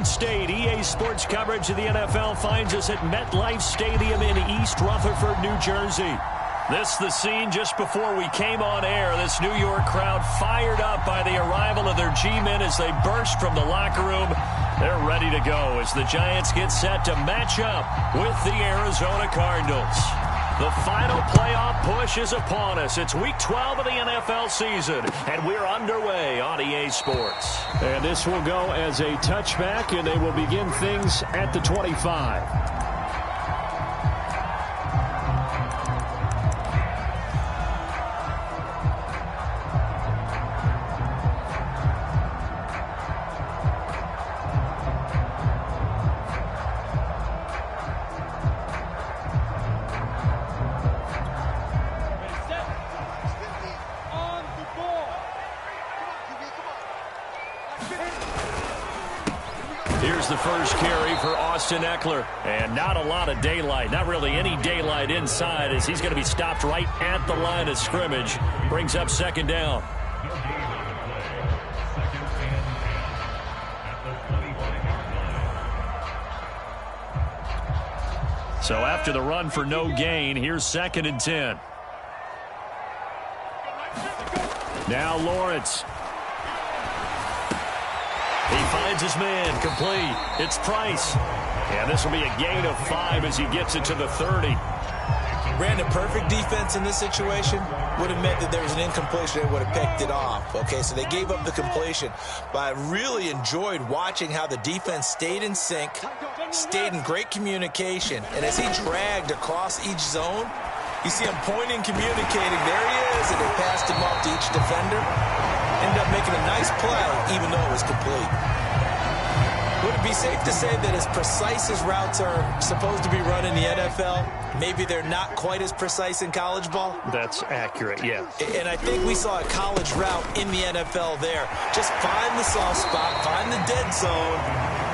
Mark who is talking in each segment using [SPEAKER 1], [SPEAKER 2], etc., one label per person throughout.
[SPEAKER 1] State. EA Sports coverage of the NFL finds us at MetLife Stadium in East Rutherford, New Jersey. This the scene just before we came on air. This New York crowd fired up by the arrival of their G-men as they burst from the locker room. They're ready to go as the Giants get set to match up with the Arizona Cardinals. The final playoff push is upon us. It's Week 12 of the NFL season, and we're underway on EA Sports. And this will go as a touchback, and they will begin things at the 25. Here's the first carry for Austin Eckler. And not a lot of daylight. Not really any daylight inside as he's going to be stopped right at the line of scrimmage. Brings up second down. So after the run for no gain, here's 2nd and 10. Now Lawrence. He finds his man, complete. It's Price. And this will be a gain of 5 as he gets it to the 30.
[SPEAKER 2] Brandon, perfect defense in this situation would have meant that there was an incompletion. They would have picked it off. Okay, so they gave up the completion. But I really enjoyed watching how the defense stayed in sync, stayed in great communication. And as he dragged across each zone, you see him pointing, communicating. There he is, and they passed him off to each defender. Ended up making a nice play, even though it was complete. Would it be safe to say that as precise as routes are supposed to be run in the NFL, maybe they're not quite as precise in college ball?
[SPEAKER 1] That's accurate, yeah.
[SPEAKER 2] And I think we saw a college route in the NFL there. Just find the soft spot, find the dead zone,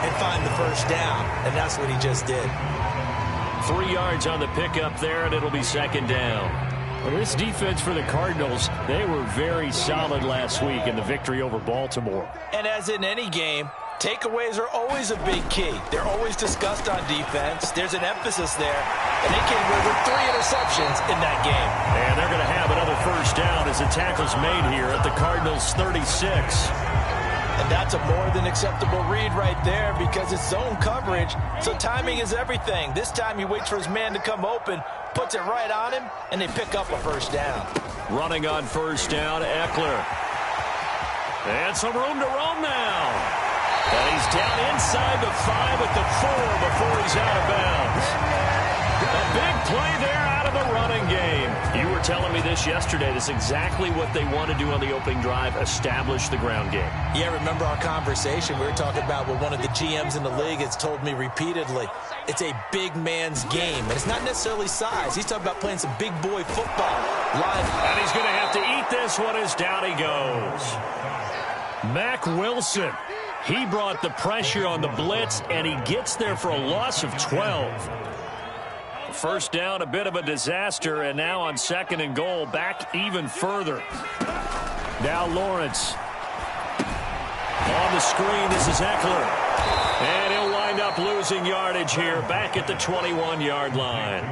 [SPEAKER 2] and find the first down. And that's what he just did.
[SPEAKER 1] 3 yards on the pickup there, and it'll be second down. Well, this defense for the Cardinals, they were very solid last week in the victory over Baltimore.
[SPEAKER 2] And as in any game, takeaways are always a big key. They're always discussed on defense. There's an emphasis there. And they came away with 3 interceptions in that game.
[SPEAKER 1] And they're going to have another first down as the tackle's made here at the Cardinals' 36.
[SPEAKER 2] And that's a more than acceptable read right there because it's zone coverage, so timing is everything. This time he waits for his man to come open, puts it right on him, and they pick up a first down.
[SPEAKER 1] Running on first down, Eckler. And some room to roam now. And he's down inside the 5 at the 4 before he's out of bounds. A big play there out of the running game. You were telling me this yesterday. This is exactly what they want to do on the opening drive, establish the ground game.
[SPEAKER 2] Yeah, remember our conversation. We were talking about what one of the GMs in the league has told me repeatedly. It's a big man's game, and it's not necessarily size. He's talking about playing some big boy football.
[SPEAKER 1] And he's going to have to eat this one as down he goes. Mack Wilson. He brought the pressure on the blitz, and he gets there for a loss of 12. First down, a bit of a disaster, and now on 2nd and goal, back even further. Now Lawrence. On the screen, this is Eckler. And he'll wind up losing yardage here, back at the 21-yard line.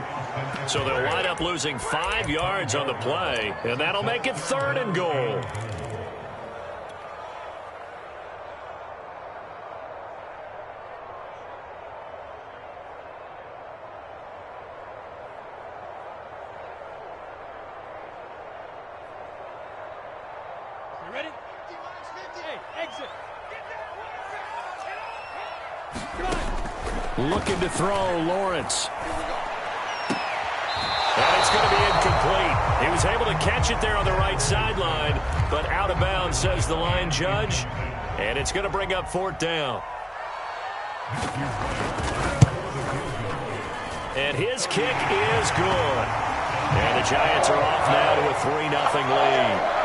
[SPEAKER 1] So they'll wind up losing 5 yards on the play, and that'll make it 3rd and goal.
[SPEAKER 3] Ready? Hey, exit.
[SPEAKER 1] Looking to throw, Lawrence. And it's going to be incomplete. He was able to catch it there on the right sideline, but out of bounds, says the line judge. And it's going to bring up 4th down. And his kick is good. And the Giants are off now to a 3-0 lead.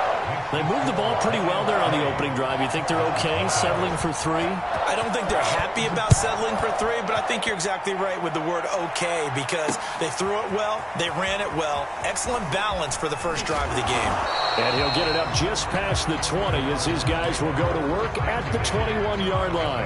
[SPEAKER 1] They moved the ball pretty well there on the opening drive. You think they're okay settling for 3?
[SPEAKER 2] I don't think they're happy about settling for 3, but I think you're exactly right with the word okay because they threw it well, they ran it well. Excellent balance for the first drive of the game.
[SPEAKER 1] And he'll get it up just past the 20 as his guys will go to work at the 21-yard line.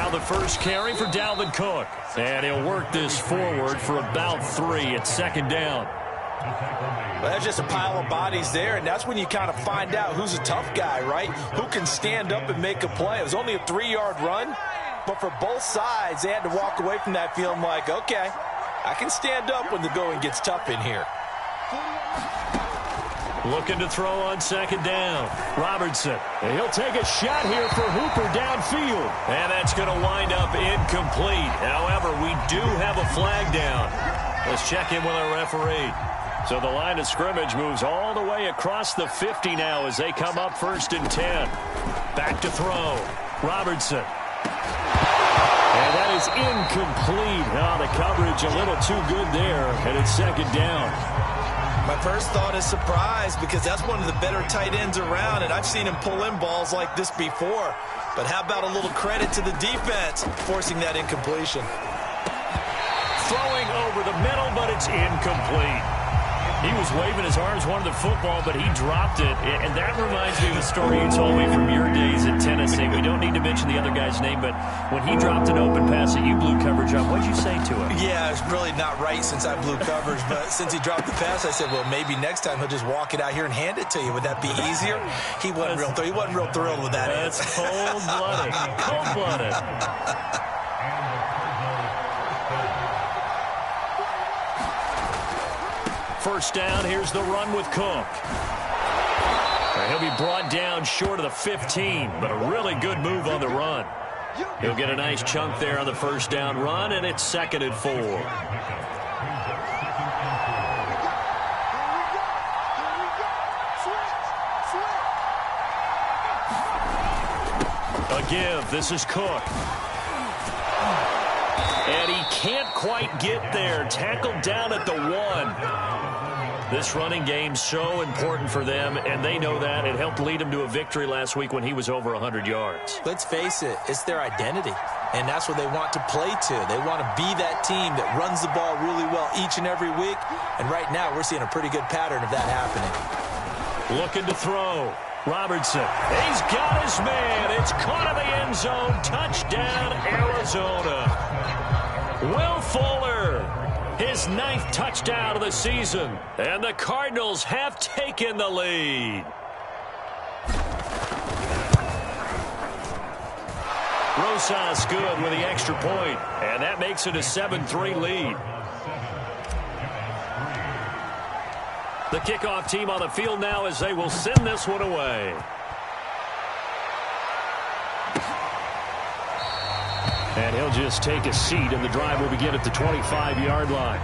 [SPEAKER 1] Now the first carry for Dalvin Cook. And he'll work this forward for about 3 at second down.
[SPEAKER 2] Well, that's just a pile of bodies there, and that's when you kind of find out who's a tough guy, right? Who can stand up and make a play. It was only a 3-yard run, but for both sides, they had to walk away from that feeling like, okay, I can stand up when the going gets tough in here.
[SPEAKER 1] Looking to throw on second down. Robertson. And he'll take a shot here for Hooper downfield. And that's going to wind up incomplete. However, we do have a flag down. Let's check in with our referee. So the line of scrimmage moves all the way across the 50 now as they come up 1st and 10. Back to throw. Robertson. And that is incomplete. Oh, the coverage a little too good there, and it's second down.
[SPEAKER 2] My first thought is surprise because that's one of the better tight ends around, and I've seen him pull in balls like this before. But how about a little credit to the defense forcing that incompletion?
[SPEAKER 1] Throwing over the middle, but it's incomplete. He was waving his arms, wanted the football, but he dropped it. And that reminds me of a story you told me from your days at Tennessee. We don't need to mention the other guy's name, but when he dropped an open pass that you blew coverage on, what'd you say to him?
[SPEAKER 2] Yeah, it's really not right since I blew coverage, but since he dropped the pass, I said, well, maybe next time he'll just walk it out here and hand it to you. Would that be easier? He wasn't real thrilled with that.
[SPEAKER 1] That's cold-blooded. Cold-blooded. First down, here's the run with Cook. He'll be brought down short of the 15, but a really good move on the run. He'll get a nice chunk there on the first down run, and it's 2nd and 4. A give, this is Cook. And he can't quite get there. Tackled down at the 1. This running game's so important for them, and they know that. It helped lead them to a victory last week when he was over 100 yards.
[SPEAKER 2] Let's face it, it's their identity, and that's what they want to play to. They want to be that team that runs the ball really well each and every week, and right now we're seeing a pretty good pattern of that happening.
[SPEAKER 1] Looking to throw. Robertson. He's got his man. It's caught in the end zone. Touchdown, Arizona. Will Fuller, his 9th touchdown of the season, and the Cardinals have taken the lead. Rosas good with the extra point, and that makes it a 7-3 lead. The kickoff team on the field now as they will send this one away. And he'll just take a seat, and the drive will begin at the 25-yard line.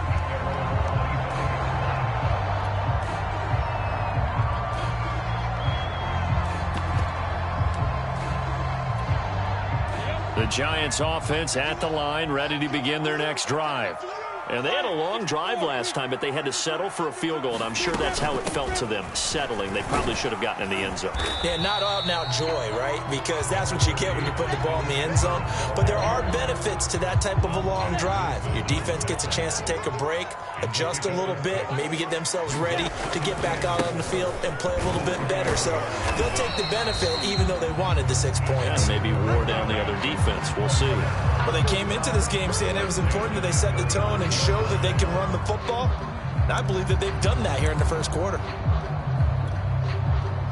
[SPEAKER 1] The Giants offense at the line, ready to begin their next drive. And they had a long drive last time, but they had to settle for a field goal, and I'm sure that's how it felt to them, settling. They probably should have gotten in the end zone.
[SPEAKER 2] Yeah, not out-and-out joy, right? Because that's what you get when you put the ball in the end zone. But there are benefits to that type of a long drive. Your defense gets a chance to take a break, adjust a little bit, maybe get themselves ready to get back out on the field and play a little bit better. So they'll take the benefit even though they wanted the 6 points.
[SPEAKER 1] And maybe wore down the other defense. We'll see.
[SPEAKER 2] Well, they came into this game saying it was important that they set the tone and show that they can run the football. And I believe that they've done that here in the first quarter.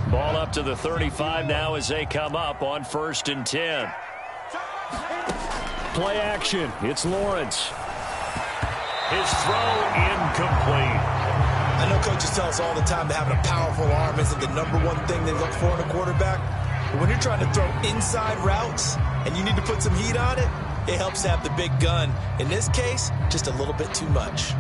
[SPEAKER 1] Ball up to the 35 now as they come up on 1st and 10. Play action. It's Lawrence. His throw incomplete.
[SPEAKER 2] I know coaches tell us all the time that having a powerful arm isn't the #1 thing they look for in a quarterback. But when you're trying to throw inside routes and you need to put some heat on it, it helps to have the big gun. In this case, just a little bit too much.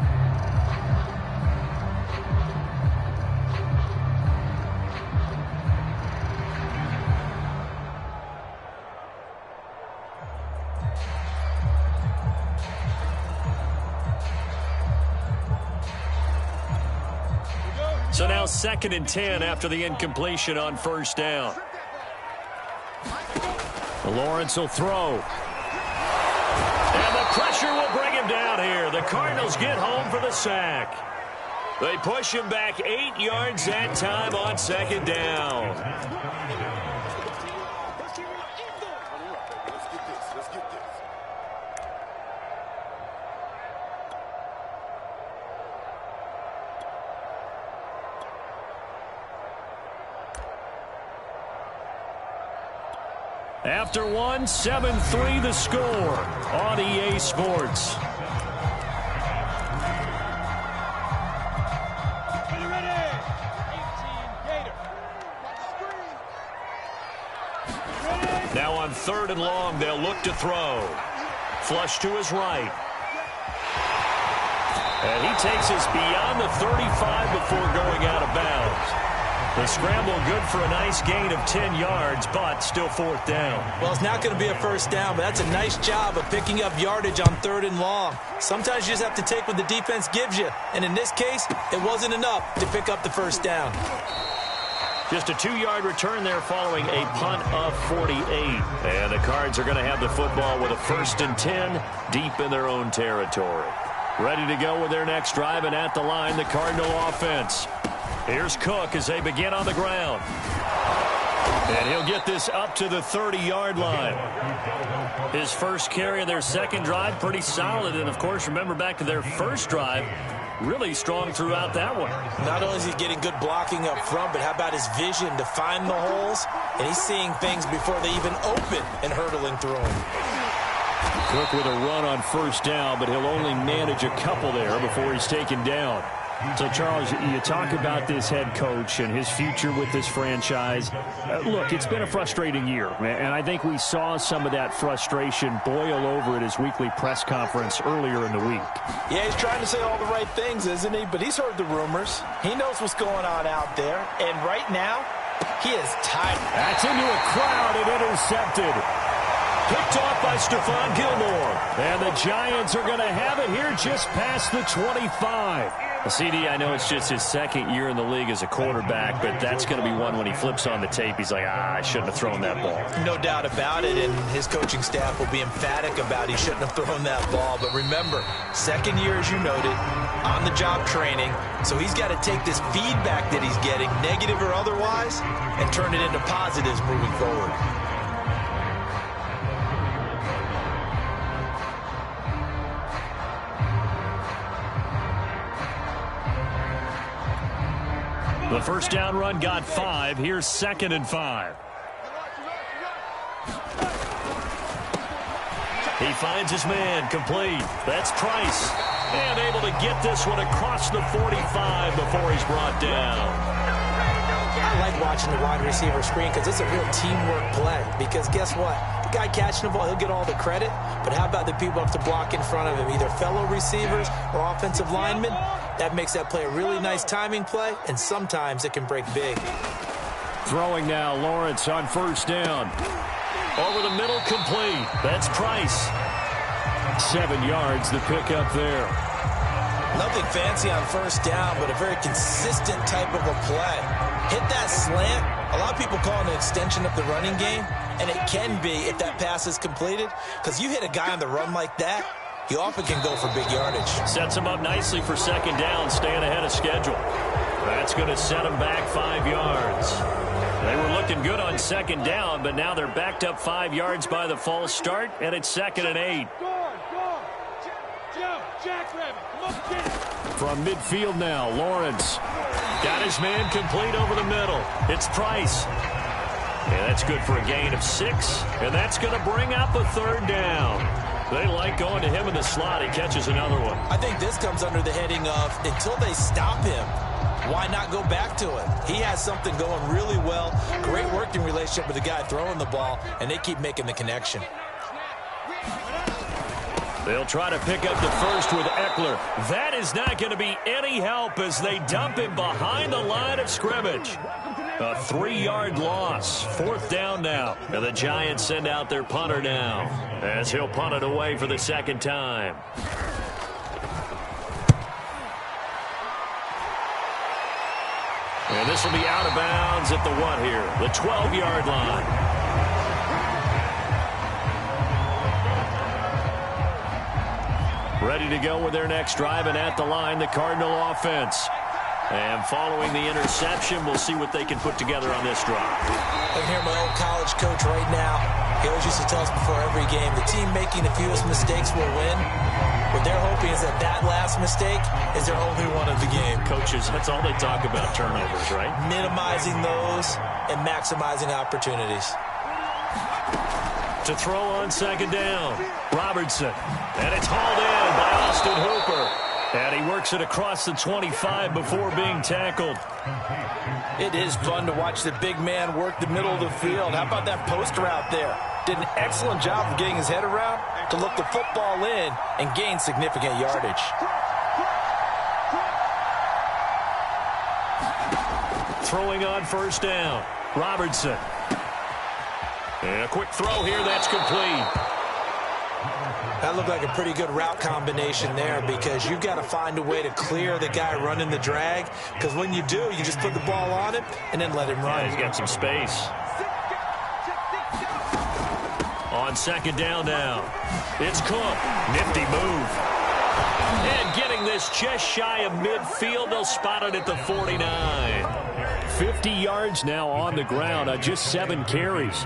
[SPEAKER 1] So now 2nd and 10 after the incompletion on 1st down. Lawrence will throw. And the pressure will bring him down here. The Cardinals get home for the sack. They push him back 8 yards that time on 2nd down. After one, 7-3 the score on EA Sports. Now on 3rd and long, they'll look to throw. Flush to his right. And he takes us beyond the 35 before going out of bounds. The scramble good for a nice gain of 10 yards, but still 4th down.
[SPEAKER 2] Well, it's not going to be a first down, but that's a nice job of picking up yardage on 3rd and long. Sometimes you just have to take what the defense gives you. And in this case, it wasn't enough to pick up the first down.
[SPEAKER 1] Just a 2-yard return there following a punt of 48. And the Cards are going to have the football with a 1st and 10 deep in their own territory. Ready to go with their next drive, and at the line, the Cardinal offense. Here's Cook as they begin on the ground. And he'll get this up to the 30-yard line. His first carry of their second drive, pretty solid. And, of course, remember back to their first drive, really strong throughout that one.
[SPEAKER 2] Not only is he getting good blocking up front, but how about his vision to find the holes? And he's seeing things before they even open and hurtling through them.
[SPEAKER 1] Cook with a run on 1st down, but he'll only manage a couple there before he's taken down. So, Charles, you talk about this head coach and his future with this franchise. Look, it's been a frustrating year, and I think we saw some of that frustration boil over at his weekly press conference earlier in the week.
[SPEAKER 4] Yeah, he's trying to say all the right things, isn't he? But he's heard the rumors. He knows what's going on out there, and right now, he is tired.
[SPEAKER 1] That's into a crowd and intercepted. Picked off by Stephon Gilmore. And the Giants are going to have it here just past the 25. CD, I know it's just his 2nd year in the league as a quarterback, but that's going to be one when he flips on the tape, he's like, I shouldn't have thrown that ball.
[SPEAKER 2] No doubt about it, and his coaching staff will be emphatic about he shouldn't have thrown that ball. But remember, 2nd year, as you noted, on-the-job training, so he's got to take this feedback that he's getting, negative or otherwise, and turn it into positives moving forward.
[SPEAKER 1] The first down run got 5. Here's 2nd and 5. He finds his man complete. That's Price. And able to get this one across the 45 before he's brought down.
[SPEAKER 2] I like watching the wide receiver screen because it's a real teamwork play. Because guess what? The guy catching the ball, he'll get all the credit. But how about the people up to block in front of him, either fellow receivers or offensive linemen? That makes that play a really nice timing play, and sometimes it can break big.
[SPEAKER 1] Throwing now, Lawrence on 1st down. Over the middle, complete. That's Price. 7 yards, the pickup there.
[SPEAKER 2] Nothing fancy on 1st down, but a very consistent type of a play. Hit that slant. A lot of people call it an extension of the running game, and it can be if that pass is completed, because you hit a guy on the run like that, he often can go for big yardage.
[SPEAKER 1] Sets him up nicely for 2nd down, staying ahead of schedule. That's going to set him back 5 yards. They were looking good on 2nd down, but now they're backed up 5 yards by the false start, and it's 2nd and 8. From midfield now, Lawrence. Got his man complete over the middle. It's Price. And that's good for a gain of 6, and that's going to bring up a 3rd down. They like going to him in the slot. He catches another one.
[SPEAKER 2] I think this comes under the heading of until they stop him, why not go back to it? He has something going really well. Great working relationship with the guy throwing the ball, and they keep making the connection.
[SPEAKER 1] They'll try to pick up the first with Eckler. That is not going to be any help as they dump him behind the line of scrimmage. A 3-yard loss. 4th down now. And the Giants send out their punter now as he'll punt it away for the 2nd time. And this will be out of bounds at the what here? The 12-yard line. Ready to go with their next drive, and at the line, the Cardinal offense. And following the interception, we'll see what they can put together on this drive.
[SPEAKER 2] I can hear my old college coach right now. He always used to tell us before every game, the team making the fewest mistakes will win. What they're hoping is that that last mistake is their only one of the game.
[SPEAKER 1] Coaches, that's all they talk about, turnovers, right?
[SPEAKER 2] Minimizing those and maximizing opportunities.
[SPEAKER 1] To throw on second down. Robertson. And it's hauled in by Austin Hooper. And he works it across the 25 before being tackled.
[SPEAKER 4] It is fun to watch the big man work the middle of the field. How about that post route there? Did an excellent job of getting his head around to look the football in and gain significant yardage.
[SPEAKER 1] Throwing on first down. Robertson. And a quick throw here, that's complete.
[SPEAKER 2] That looked like a pretty good route combination there because you've got to find a way to clear the guy running the drag, because when you do, you just put the ball on him and then let him run.
[SPEAKER 1] Yeah, he's got some space. On second down now. It's Cook. Nifty move. And getting this just shy of midfield, they'll spot it at the 49. 50 yards now on the ground on just 7 carries.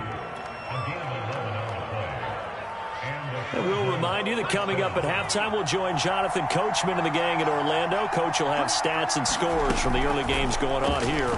[SPEAKER 1] And we'll remind you that coming up at halftime, we'll join Jonathan Coachman and the gang in Orlando. Coach will have stats and scores from the early games going on here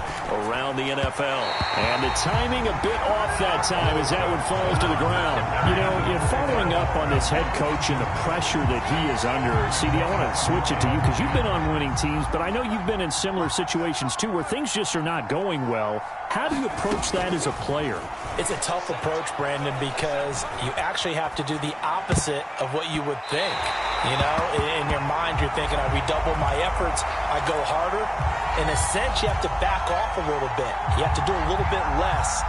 [SPEAKER 1] around the NFL. And the timing a bit off that time as that one falls to the ground.
[SPEAKER 3] You know, following up on this head coach and the pressure that he is under, CD, I want to switch it to you because you've been on winning teams, but I know you've been in similar situations too where things just are not going well. How do you approach that as a player?
[SPEAKER 4] It's a tough approach, Brandon, because you actually have to do the opposite of what you would think. You know, in your mind, you're thinking, I redouble my efforts, I go harder. In a sense, you have to back off a little bit. You have to do a little bit less.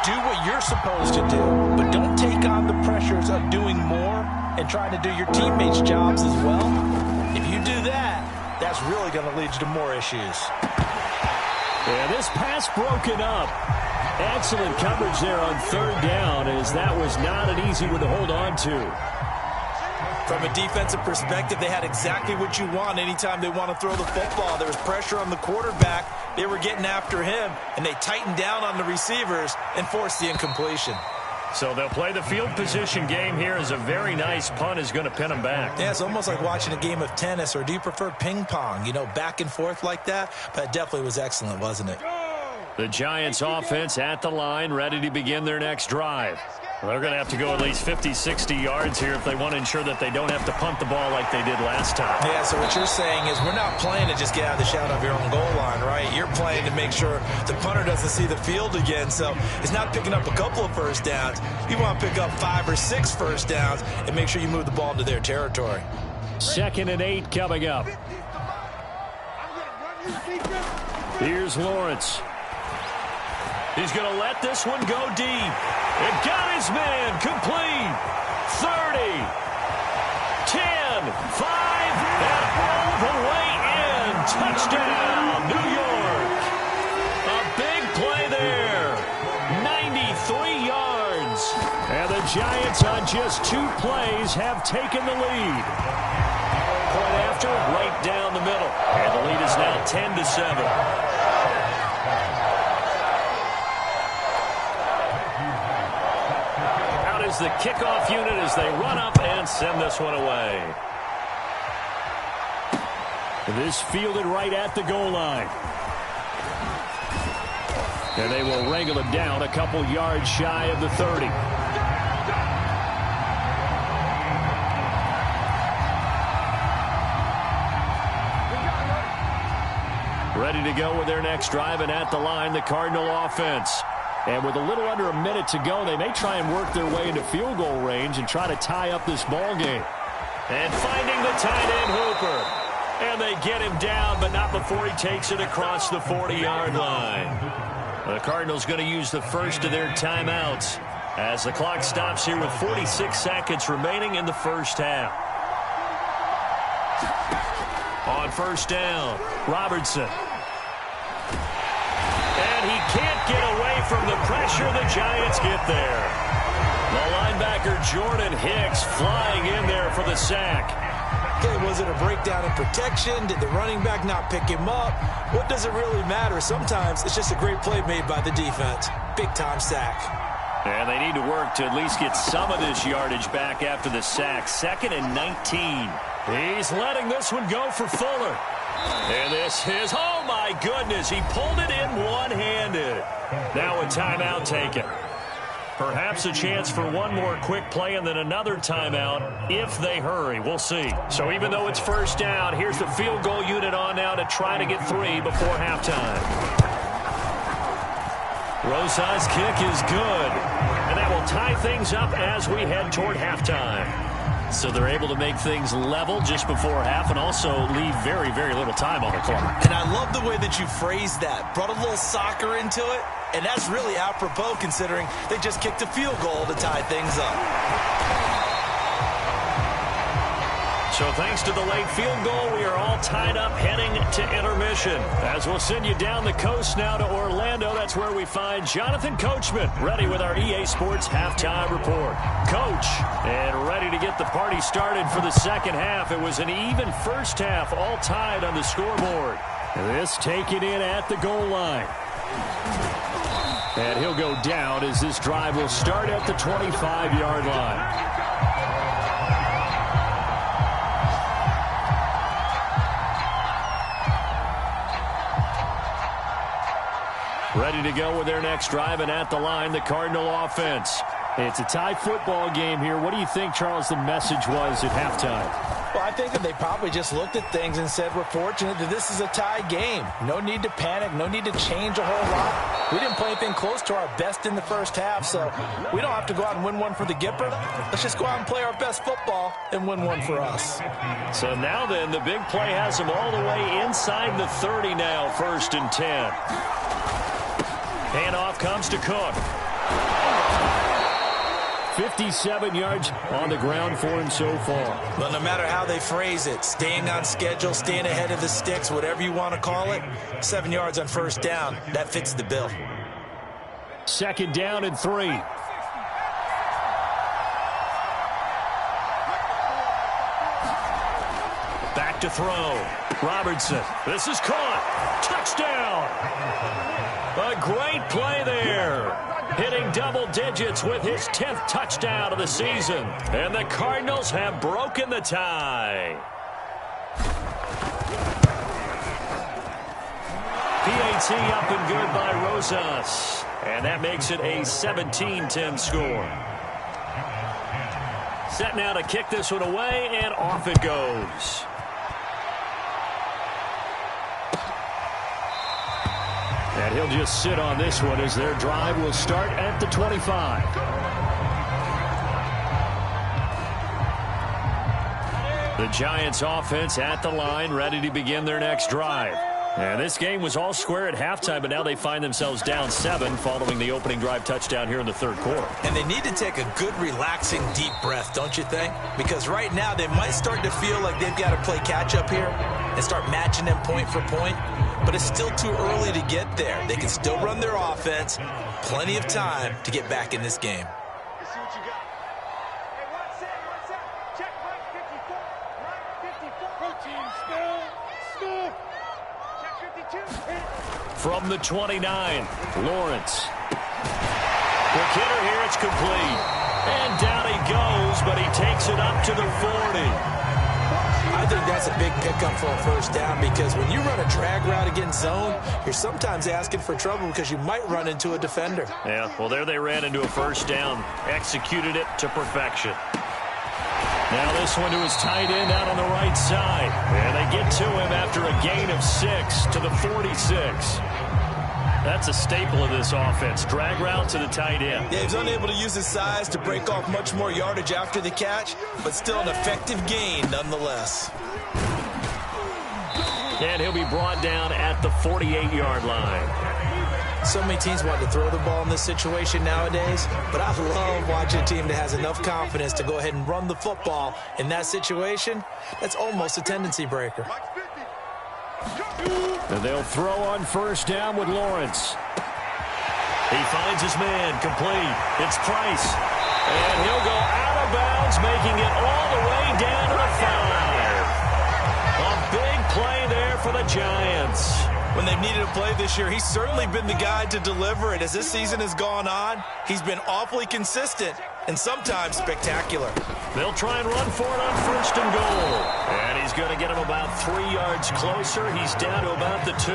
[SPEAKER 4] Do what you're supposed to do, but don't take on the pressures of doing more and trying to do your teammates' jobs as well. If you do that, that's really going to lead you to more issues.
[SPEAKER 1] Yeah, this pass broken up. Excellent coverage there on third down, as that was not an easy one to hold on to.
[SPEAKER 2] From a defensive perspective, they had exactly what you want anytime they want to throw the football. There was pressure on the quarterback. They were getting after him, and they tightened down on the receivers and forced the incompletion.
[SPEAKER 1] So they'll play the field position game here as a very nice punt is going to pin them back.
[SPEAKER 2] Yeah, it's almost like watching a game of tennis, or do you prefer ping pong? You know, back and forth like that? But it definitely was excellent, wasn't it?
[SPEAKER 1] The Giants offense at the line, ready to begin their next drive. Well, they're going to have to go at least 50, 60 yards here if they want to ensure that they don't have to punt the ball like they did last time.
[SPEAKER 2] Yeah, so what you're saying is we're not playing to just get out of the shadow of your own goal line, right? You're playing to make sure the punter doesn't see the field again. So it's not picking up a couple of first downs. You want to pick up 5 or 6 first downs and make sure you move the ball into their territory.
[SPEAKER 1] 2nd and 8 coming up. Here's Lawrence. He's going to let this one go deep. It got his man complete. 30, 10, 5, and all the way in. Touchdown, New York. A big play there. 93 yards. And the Giants on just 2 plays have taken the lead. Point after, right down the middle. And the lead is now 10-7. Is the kickoff unit as they run up and send this one away. This fielded right at the goal line. And they will wrangle it down a couple yards shy of the 30. Ready to go with their next drive, and at the line, the Cardinal offense. And with a little under a minute to go, they may try and work their way into field goal range and try to tie up this ball game. And finding the tight end, Hooper. And they get him down, but not before he takes it across the 40-yard line. The Cardinals going to use the first of their timeouts as the clock stops here with 46 seconds remaining in the first half. On first down, Robertson. And he can't get away from the pressure. The Giants get there. The linebacker Jordan Hicks flying in there for the sack.
[SPEAKER 2] Okay, was it a breakdown in protection? Did the running back not pick him up? What does it really matter? Sometimes it's just a great play made by the defense. Big-time sack.
[SPEAKER 1] And they need to work to at least get some of this yardage back after the sack. 2nd and 19. He's letting this one go for Fuller. And this is, oh my goodness, he pulled it in one-handed. Now a timeout taken. Perhaps a chance for one more quick play and then another timeout if they hurry. We'll see. So even though it's first down, here's the field goal unit on now to try to get 3 before halftime. Rosas' kick is good. And that will tie things up as we head toward halftime. So they're able to make things level just before half and also leave very, very little time on the clock.
[SPEAKER 2] And I love the way that you phrased that. Brought a little soccer into it. And that's really apropos considering they just kicked a field goal to tie things up.
[SPEAKER 1] So thanks to the late field goal, we are all tied up heading to intermission. As we'll send you down the coast now to Orlando, that's where we find Jonathan Coachman ready with our EA Sports halftime report. Coach, and ready to get the party started for the second half. It was an even first half, all tied on the scoreboard. This taken in at the goal line. And he'll go down as this drive will start at the 25-yard line. Ready to go with their next drive, and at the line, the Cardinal offense. It's a tie football game here. What do you think, Charles, the message was at halftime?
[SPEAKER 4] Well, I think that they probably just looked at things and said, we're fortunate that this is a tie game. No need to panic. No need to change a whole lot. We didn't play anything close to our best in the first half, so we don't have to go out and win one for the Gipper. Let's just go out and play our best football and win one for us.
[SPEAKER 1] So now then, the big play has them all the way inside the 30 now, 1st and 10. Handoff comes to Cook. 57 yards on the ground for him so far.
[SPEAKER 2] But no matter how they phrase it, staying on schedule, staying ahead of the sticks, whatever you want to call it, 7 yards on first down, that fits the bill.
[SPEAKER 1] 2nd down and 3. Back to throw. Robertson. This is caught. Touchdown. A great play there. Hitting double digits with his 10th touchdown of the season. And the Cardinals have broken the tie. PAT up and good by Rosas. And that makes it a 17-10 score. Set now to kick this one away, and off it goes. And he'll just sit on this one as their drive will start at the 25. The Giants offense at the line, ready to begin their next drive. And this game was all square at halftime, but now they find themselves down 7 following the opening drive touchdown here in the 3rd quarter.
[SPEAKER 2] And they need to take a good, relaxing, deep breath, don't you think? Because right now they might start to feel like they've got to play catch-up here and start matching them point for point. But it's still too early to get there. They can still run their offense. Plenty of time to get back in this game.
[SPEAKER 5] Let's see what you got. Hey, one set. Check Mike 54. Mike 54. Protein, school. Check 52.
[SPEAKER 1] From the 29, Lawrence. Quick hitter here, it's complete. And down he goes, but he takes it up to the 40.
[SPEAKER 2] I think that's a big pickup for a first down because when you run a drag route against zone, you're sometimes asking for trouble because you might run into a defender.
[SPEAKER 1] Yeah, well, there they ran into a first down. Executed it to perfection. Now this one to his tight end out on the right side. And they get to him after a gain of 6 to the 46. That's a staple of this offense. Drag route to the tight end.
[SPEAKER 2] Yeah, he's unable to use his size to break off much more yardage after the catch, but still an effective gain nonetheless.
[SPEAKER 1] And he'll be brought down at the 48-yard line.
[SPEAKER 2] So many teams want to throw the ball in this situation nowadays, but I love watching a team that has enough confidence to go ahead and run the football in that situation. That's almost a tendency breaker.
[SPEAKER 1] And they'll throw on first down with Lawrence. He finds his man, complete. It's Price. And he'll go out of bounds, making it all the way down to the 5. A big play there for the Giants.
[SPEAKER 2] When they've needed a play this year, he's certainly been the guy to deliver it. As this season has gone on, he's been awfully consistent and sometimes spectacular.
[SPEAKER 1] They'll try and run for it on 1st and goal. And he's going to get him about 3 yards closer. He's down to about the 2.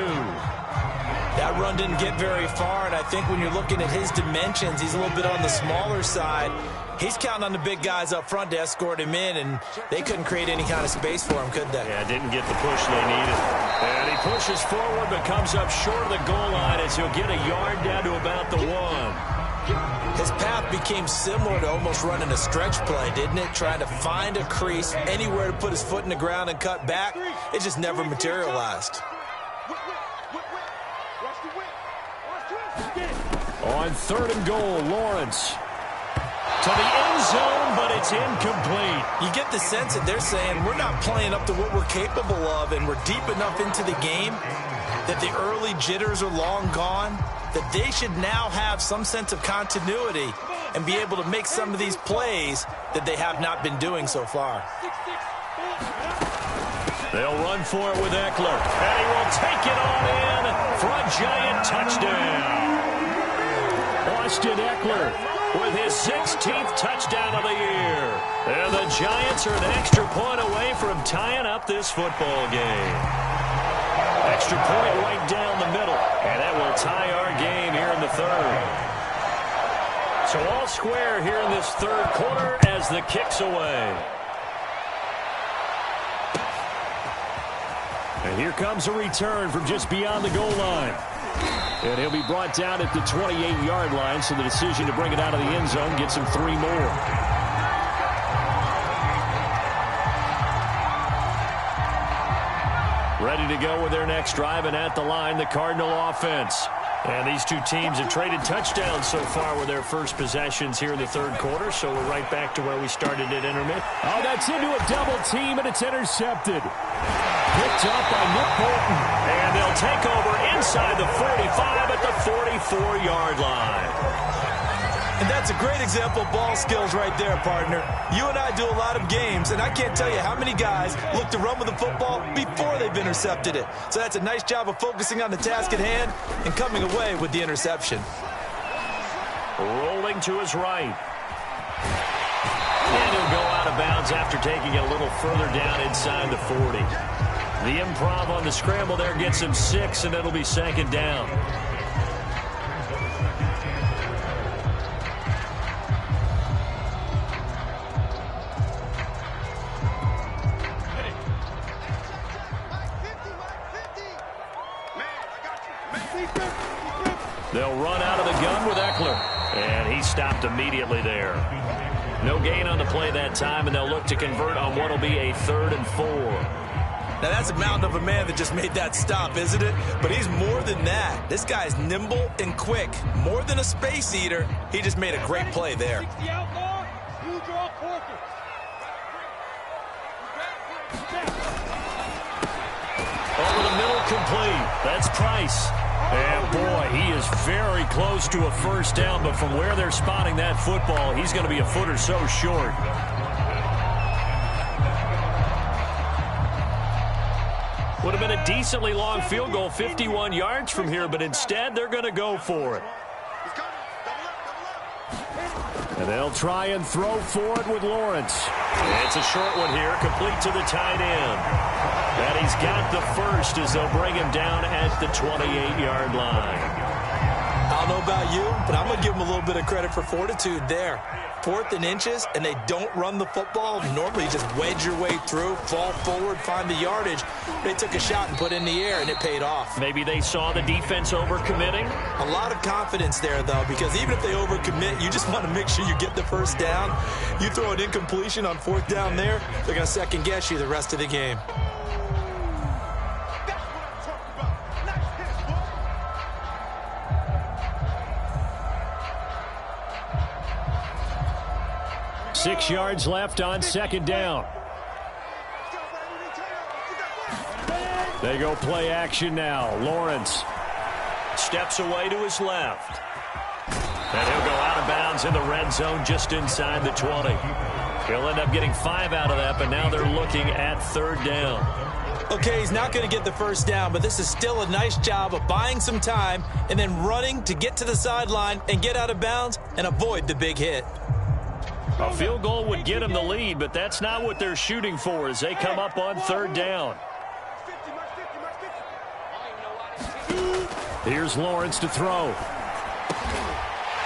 [SPEAKER 2] That run didn't get very far, and I think when you're looking at his dimensions, he's a little bit on the smaller side. He's counting on the big guys up front to escort him in, and they couldn't create any kind of space for him, could they?
[SPEAKER 1] Yeah, didn't get the push they needed. And he pushes forward but comes up short of the goal line as he'll get a yard down to about the 1.
[SPEAKER 2] His path became similar to almost running a stretch play, didn't it? Trying to find a crease, anywhere to put his foot in the ground and cut back. It just never materialized.
[SPEAKER 1] On 3rd and goal, Lawrence to the end zone, but it's incomplete.
[SPEAKER 2] You get the sense that they're saying we're not playing up to what we're capable of, and we're deep enough into the game that the early jitters are long gone, that they should now have some sense of continuity and be able to make some of these plays that they have not been doing so far.
[SPEAKER 1] They'll run for it with Eckler, and he will take it on in for a giant touchdown. Austin Eckler with his 16th touchdown of the year. And the Giants are an extra point away from tying up this football game. Extra point right down the middle, and that will tie our game here in the 3rd. So all square here in this 3rd quarter as the kick's away. And here comes a return from just beyond the goal line. And he'll be brought down at the 28-yard line, so the decision to bring it out of the end zone gets him 3 more. Ready to go with their next drive, and at the line, the Cardinal offense. And these two teams have traded touchdowns so far with their first possessions here in the 3rd quarter, so we're right back to where we started at intermission.
[SPEAKER 3] Oh, that's into a double team, and it's intercepted. Picked up by Nick Bolton.
[SPEAKER 1] And they'll take over inside the 45 at the 44-yard line.
[SPEAKER 2] And that's a great example of ball skills right there, partner. You and I do a lot of games, and I can't tell you how many guys look to run with the football before they've intercepted it. So that's a nice job of focusing on the task at hand and coming away with the interception.
[SPEAKER 1] Rolling to his right. And he'll go out of bounds after taking it a little further down inside the 40. The improv on the scramble there gets him 6, and it'll be 2nd down. They'll run out of the gun with Eckler. And he stopped immediately there. No gain on the play that time, and they'll look to convert on what will be a 3rd and 4.
[SPEAKER 2] Now, that's a mountain of a man that just made that stop, isn't it? But he's more than that. This guy's nimble and quick. More than a space eater. He just made a great play there.
[SPEAKER 1] Over the middle, complete. That's Price. And, boy, he is very close to a 1st down, but from where they're spotting that football, he's going to be a foot or so short. Would have been a decently long field goal, 51 yards from here, but instead they're going to go for it.
[SPEAKER 3] And they'll try and throw for it with Lawrence.
[SPEAKER 1] It's a short one here, complete to the tight end. And he's got the 1st as they'll bring him down at the 28-yard line.
[SPEAKER 2] I don't know about you, but I'm going to give him a little bit of credit for fortitude there. 4th and inches, and they don't run the football. Normally, you just wedge your way through, fall forward, find the yardage. They took a shot and put it in the air, and it paid off.
[SPEAKER 1] Maybe they saw the defense overcommitting.
[SPEAKER 2] A lot of confidence there, though, because even if they overcommit, you just want to make sure you get the 1st down. You throw an incompletion on 4th down there, they're going to second-guess you the rest of the game.
[SPEAKER 3] 6 yards left on 2nd down. They go play action now. Lawrence
[SPEAKER 1] steps away to his left. And he'll go out of bounds in the red zone just inside the 20. He'll end up getting 5 out of that, but now they're looking at 3rd down.
[SPEAKER 2] Okay, he's not going to get the 1st down, but this is still a nice job of buying some time and then running to get to the sideline and get out of bounds and avoid the big hit.
[SPEAKER 1] A field goal would get him the lead, but that's not what they're shooting for as they come up on 3rd down.
[SPEAKER 3] Here's Lawrence to throw.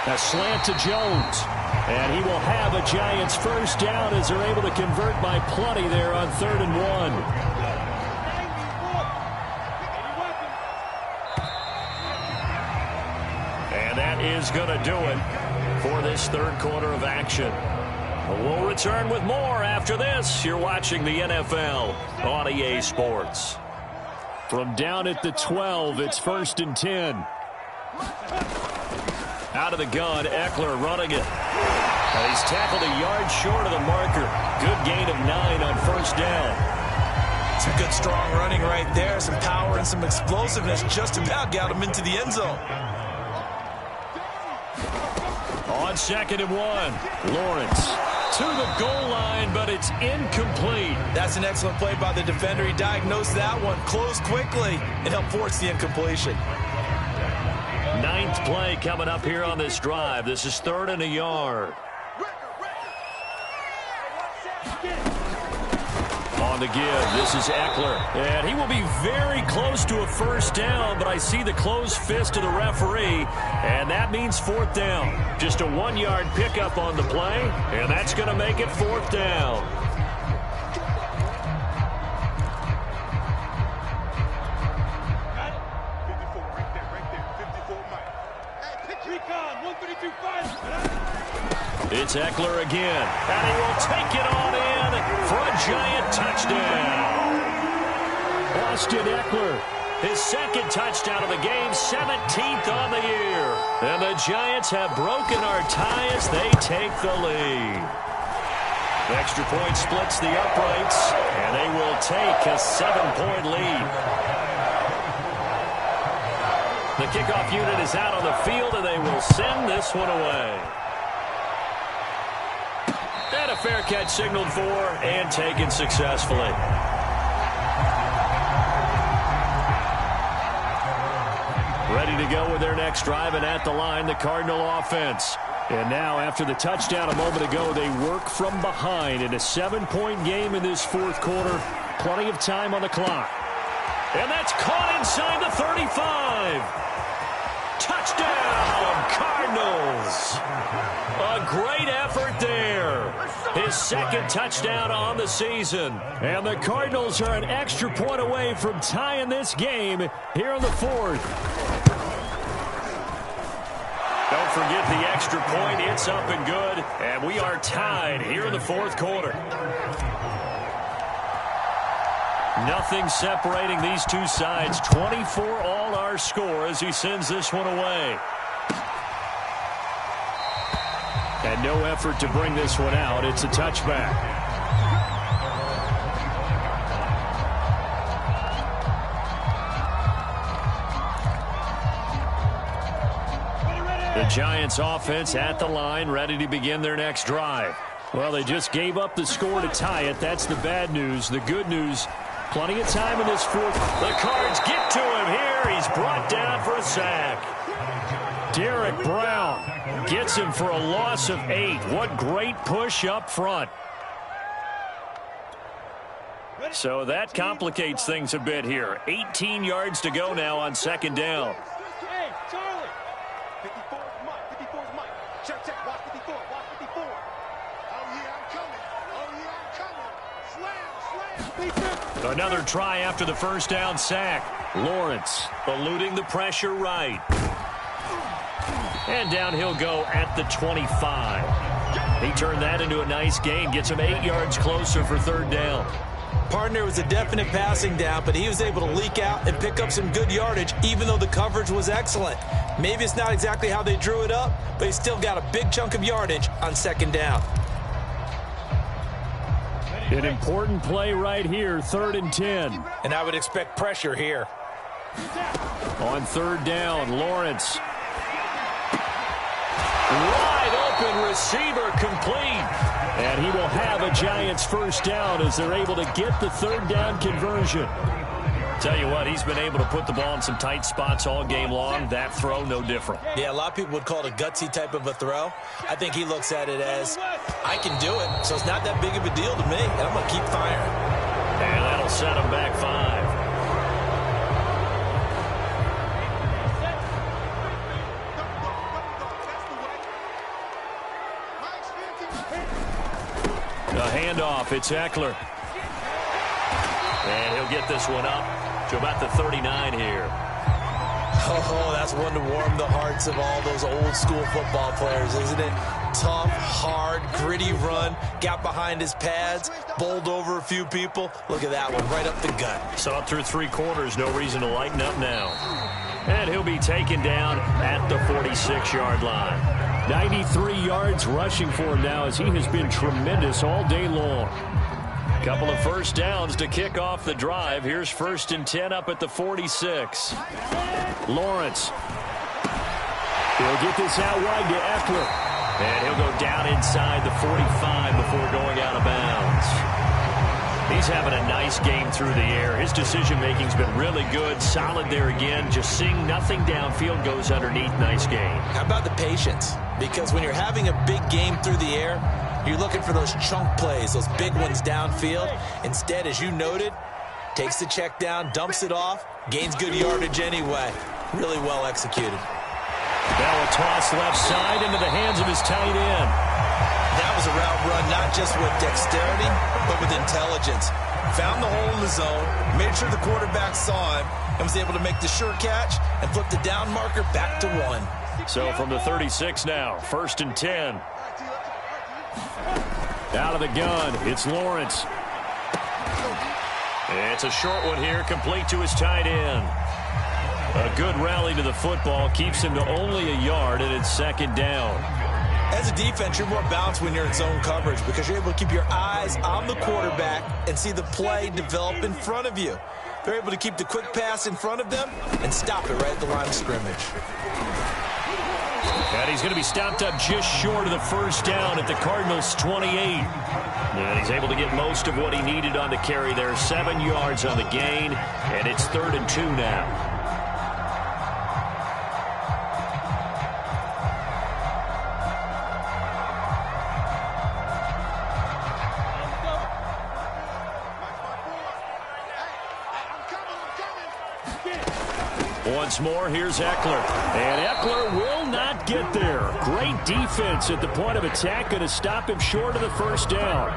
[SPEAKER 3] A slant to Jones. And he will have a Giants first down as they're able to convert by plenty there on 3rd and 1. And that is going to do it for this third quarter of action. We'll return with more after this. You're watching the NFL on EA Sports. From down at the 12, it's 1st and 10. Out of the gun, Eckler running it. And he's tackled a yard short of the marker. Good gain of 9 on first down.
[SPEAKER 2] Some good, strong running right there. Some power and some explosiveness. Just about got him into the end zone.
[SPEAKER 3] On 2nd and 1, Lawrence to the goal line, but it's incomplete.
[SPEAKER 2] That's an excellent play by the defender. He diagnosed that one, closed quickly, and helped force the incompletion.
[SPEAKER 1] 9th play coming up here on this drive. This is 3rd and a yard. On the give, this is Eckler. And he will be very close to a first down, but I see the closed fist of the referee, and that means 4th down. Just a 1-yard pickup on the play, and that's going to make it 4th down. It's Eckler again, and he will take it on in for a Giant touchdown. Austin Eckler, his 2nd touchdown of the game, 17th on the year. And the Giants have broken our tie as they take the lead. The extra point splits the uprights, and they will take a 7-point lead. The kickoff unit is out on the field, and they will send this one away. And a fair catch signaled for and taken successfully. Ready to go with their next drive, and at the line, the Cardinal offense. And now, after the touchdown a moment ago, they work from behind in a 7-point game in this 4th quarter. Plenty of time on the clock. And that's caught inside the 35. Touchdown, Cardinals. A great effort there. His 2nd touchdown on the season. And the Cardinals are an extra point away from tying this game here in the 4th. Don't forget the extra point. It's up and good. And we are tied here in the 4th quarter. Nothing separating these two sides. 24 all our score as he sends this one away. And no effort to bring this one out. It's a touchback. The Giants offense at the line, ready to begin their next drive. Well, they just gave up the score to tie it. That's the bad news. The good news, plenty of time in this 4th. The Cards get to him here. He's brought down for a sack. Derek Brown gets him for a loss of 8. What great push up front. So that complicates things a bit here. 18 yards to go now on 2nd down.
[SPEAKER 5] Hey, Charlie. 54 is Mike. 54 is Mike. Check, check. Watch 54. Watch 54. Oh, yeah, I'm coming. Oh, yeah, I'm coming. Slam, slam.
[SPEAKER 1] Another try after the first down sack. Lawrence eluding the pressure right. And down he'll go at the 25. He turned that into a nice gain. Gets him 8 yards closer for 3rd down.
[SPEAKER 2] Partner was a definite passing down, but he was able to leak out and pick up some good yardage, even though the coverage was excellent. Maybe it's not exactly how they drew it up, but he still got a big chunk of yardage on 2nd down.
[SPEAKER 3] An important play right here, 3rd and 10.
[SPEAKER 4] And I would expect pressure here.
[SPEAKER 3] On 3rd down, Lawrence. Wide open receiver complete. And he will have a Giants first down as they're able to get the 3rd down conversion.
[SPEAKER 1] Tell you what, he's been able to put the ball in some tight spots all game long. That throw, no different.
[SPEAKER 2] Yeah, a lot of people would call it a gutsy type of a throw. I think he looks at it as, I can do it, so it's not that big of a deal to me, and I'm going to keep firing.
[SPEAKER 1] And that'll set him back 5. handoff. It's Eckler. And he'll get this one up to about the 39 here.
[SPEAKER 2] Oh, that's one to warm the hearts of all those old-school football players, isn't it? Tough, hard, gritty run. Got behind his pads, bowled over a few people. Look at that one, right up the gut.
[SPEAKER 1] So up through 3 quarters, no reason to lighten up now. And he'll be taken down at the 46-yard line.
[SPEAKER 3] 93 yards rushing for him now as he has been tremendous all day long.
[SPEAKER 1] Couple of first downs to kick off the drive. Here's 1st and 10 up at the 46.
[SPEAKER 3] Lawrence. He'll get this out wide to Eckler.
[SPEAKER 1] And he'll go down inside the 45 before going out of bounds. He's having a nice game through the air. His decision-making's been really good. Solid there again. Just seeing nothing downfield goes underneath. Nice game.
[SPEAKER 2] How about the patience? Because when you're having a big game through the air, you're looking for those chunk plays, those big ones downfield. Instead, as you noted, takes the check down, dumps it off, gains good yardage anyway. Really well executed.
[SPEAKER 1] Now a toss left side into the hands of his tight end.
[SPEAKER 2] That was a route run not just with dexterity, but with intelligence. Found the hole in the zone, made sure the quarterback saw him, and was able to make the sure catch and flip the down marker back to 1.
[SPEAKER 1] So from the 36 now, 1st and 10.
[SPEAKER 3] Out of the gun, it's Lawrence.
[SPEAKER 1] It's a short one here, complete to his tight end. A good rally to the football keeps him to only a yard, and it's 2nd down.
[SPEAKER 2] As a defense, you're more balanced when you're in zone coverage because you're able to keep your eyes on the quarterback and see the play develop in front of you. They're able to keep the quick pass in front of them and stop it right at the line of scrimmage.
[SPEAKER 1] And he's going to be stopped up just short of the 1st down at the Cardinals' 28. And he's able to get most of what he needed on the carry there. 7 yards on the gain, and it's 3rd and 2 now. Once more, here's Eckler.
[SPEAKER 3] And Eckler will not get there. Great defense at the point of attack. Going to stop him short of the 1st down.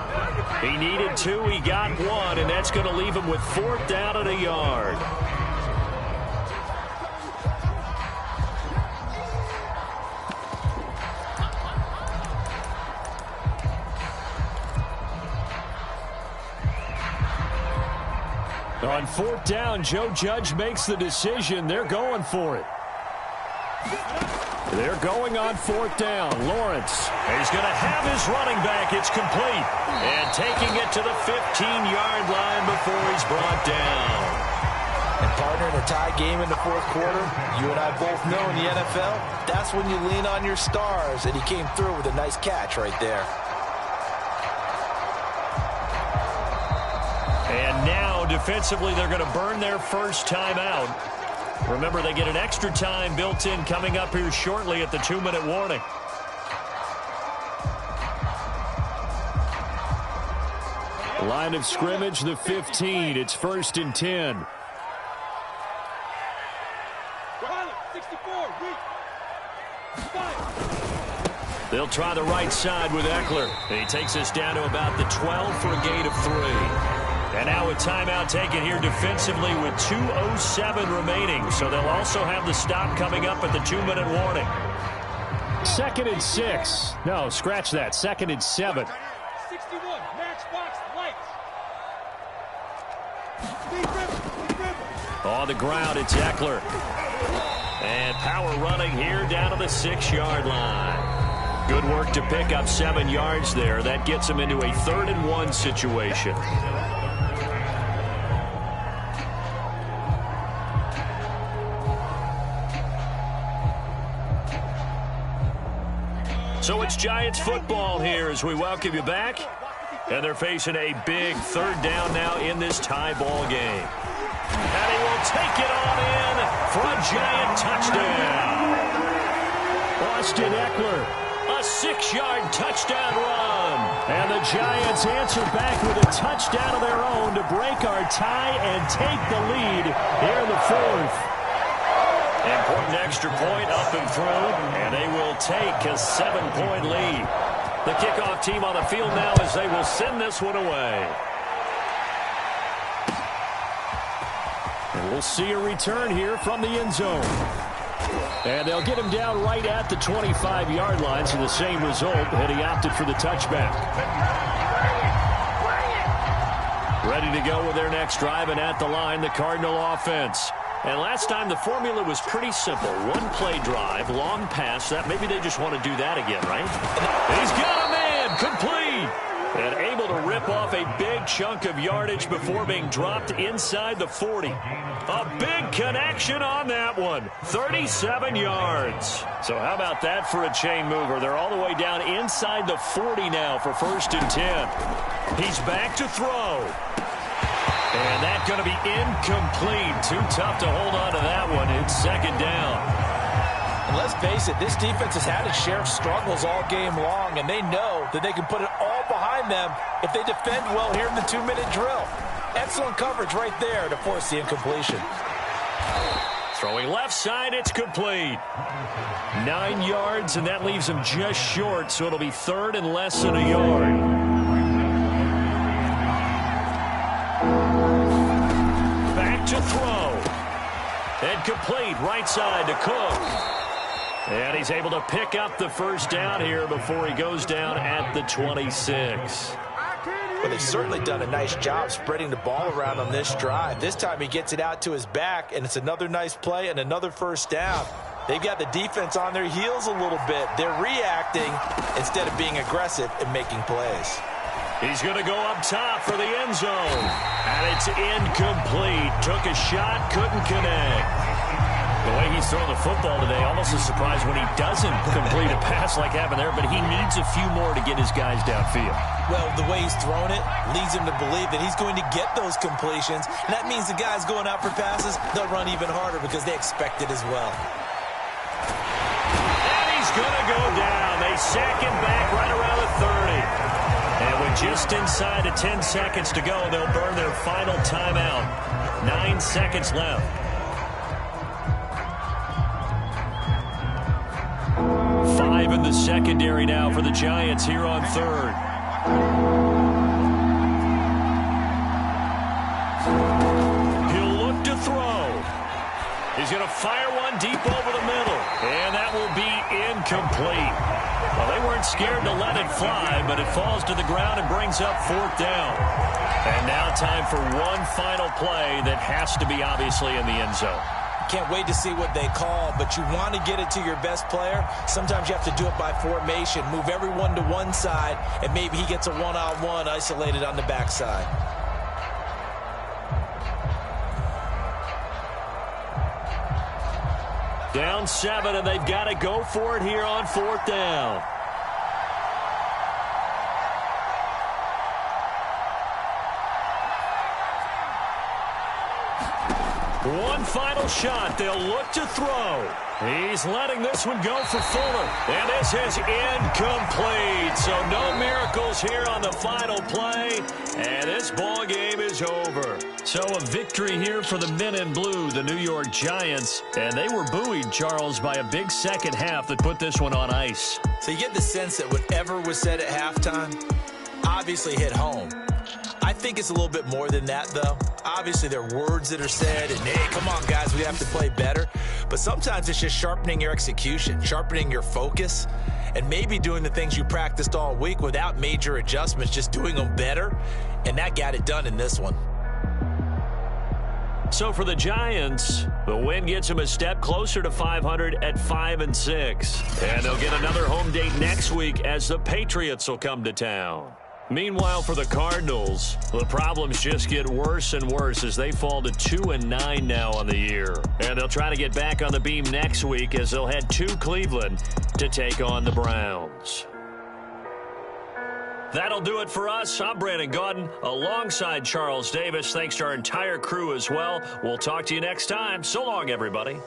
[SPEAKER 1] He needed 2. He got 1, and that's going to leave him with 4th down and a yard.
[SPEAKER 3] On 4th down, Joe Judge makes the decision. They're going for it. They're going on 4th down. Lawrence.
[SPEAKER 1] He's going to have his running back. It's complete. And taking it to the 15-yard line before he's brought down.
[SPEAKER 2] And partner, in a tie game in the 4th quarter, you and I both know in the NFL, that's when you lean on your stars. And he came through with a nice catch right there.
[SPEAKER 1] And now, defensively, they're going to burn their first timeout. Remember, they get an extra time built in coming up here shortly at the 2-minute warning.
[SPEAKER 3] Line of scrimmage, the 15. It's 1st and 10.
[SPEAKER 1] They'll try the right side with Eckler. He takes us down to about the 12 for a gain of 3. And now a timeout taken here defensively with 2:07 remaining. So they'll also have the stop coming up at the 2-minute warning.
[SPEAKER 3] 2nd and 6. No, scratch that. 2nd and 7.
[SPEAKER 5] 61, matchbox lights.
[SPEAKER 1] On the ground, it's Eckler. And power running here down to the 6-yard line. Good work to pick up 7 yards there. That gets him into a 3rd and 1 situation. So it's Giants football here as we welcome you back. And they're facing a big 3rd down now in this tie ball game. And he will take it on in for a Giant touchdown.
[SPEAKER 3] Austin Eckler.
[SPEAKER 1] A 6-yard touchdown run.
[SPEAKER 3] And the Giants answer back with a touchdown of their own to break our tie and take the lead here in the 4th.
[SPEAKER 1] Important extra point up and through, and they will take a 7-point lead. The kickoff team on the field now as they will send this one away. And we'll see a return here from the end zone. And they'll get him down right at the 25-yard line, so the same result, and he opted for the touchback. Ready to go with their next drive, and at the line, the Cardinal offense. And last time, the formula was pretty simple. One play drive, long pass. That maybe they just want to do that again, right? He's got a man, complete. And able to rip off a big chunk of yardage before being dropped inside the 40. A big connection on that one. 37 yards. So how about that for a chain mover? They're all the way down inside the 40 now for 1st and 10. He's back to throw. And that's going to be incomplete. Too tough to hold on to that one. It's 2nd down.
[SPEAKER 4] And let's face it, this defense has had its share of struggles all game long, and they know that they can put it all behind them if they defend well here in the 2-minute drill. Excellent coverage right there to force the incompletion.
[SPEAKER 1] Throwing left side, it's complete. 9 yards, and that leaves him just short, so it'll be 3rd and less than a yard. To throw. And complete right side to Cook. And he's able to pick up the 1st down here before he goes down at the 26.
[SPEAKER 2] Well, they've certainly done a nice job spreading the ball around on this drive. This time he gets it out to his back, and it's another nice play and another 1st down. They've got the defense on their heels a little bit. They're reacting instead of being aggressive and making plays.
[SPEAKER 1] He's going to go up top for the end zone. And it's incomplete. Took a shot, couldn't connect. The way he's throwing the football today, almost a surprise when he doesn't complete a pass like happened there, but he needs a few more to get his guys downfield.
[SPEAKER 2] Well, the way he's thrown it leads him to believe that he's going to get those completions. And that means the guys going out for passes, they'll run even harder because they expect it as well.
[SPEAKER 1] And he's going to go down. They sack him back right around the 30. And with just inside of 10 seconds to go, they'll burn their final timeout. 9 seconds left. Five in the secondary now for the Giants here on 3rd. He'll look to throw. He's going to fire one deep over the middle. And that will be incomplete. Well, they weren't scared to let it fly, but it falls to the ground and brings up 4th down. And now time for one final play that has to be obviously in the end zone.
[SPEAKER 2] Can't wait to see what they call, but you want to get it to your best player. Sometimes you have to do it by formation. Move everyone to one side, and maybe he gets a one-on-one isolated on the backside.
[SPEAKER 1] Down 7, and they've got to go for it here on 4th down. One final shot. They'll look to throw. He's letting this one go for Fuller. And this is incomplete. So no miracles here on the final play. And this ball game is over. So a victory here for the men in blue, the New York Giants. And they were buoyed, Charles, by a big 2nd half that put this one on ice.
[SPEAKER 2] So you get the sense that whatever was said at halftime obviously hit home. I think it's a little bit more than that, though. Obviously, there are words that are said, and, hey, come on, guys, we have to play better. But sometimes it's just sharpening your execution, sharpening your focus, and maybe doing the things you practiced all week without major adjustments, just doing them better. And that got it done in this one.
[SPEAKER 1] So for the Giants, the win gets them a step closer to 500 at 5-6. And they'll get another home date next week as the Patriots will come to town. Meanwhile, for the Cardinals, the problems just get worse and worse as they fall to 2-9 now on the year. And they'll try to get back on the beam next week as they'll head to Cleveland to take on the Browns. That'll do it for us. I'm Brandon Gaudin alongside Charles Davis. Thanks to our entire crew as well. We'll talk to you next time. So long, everybody.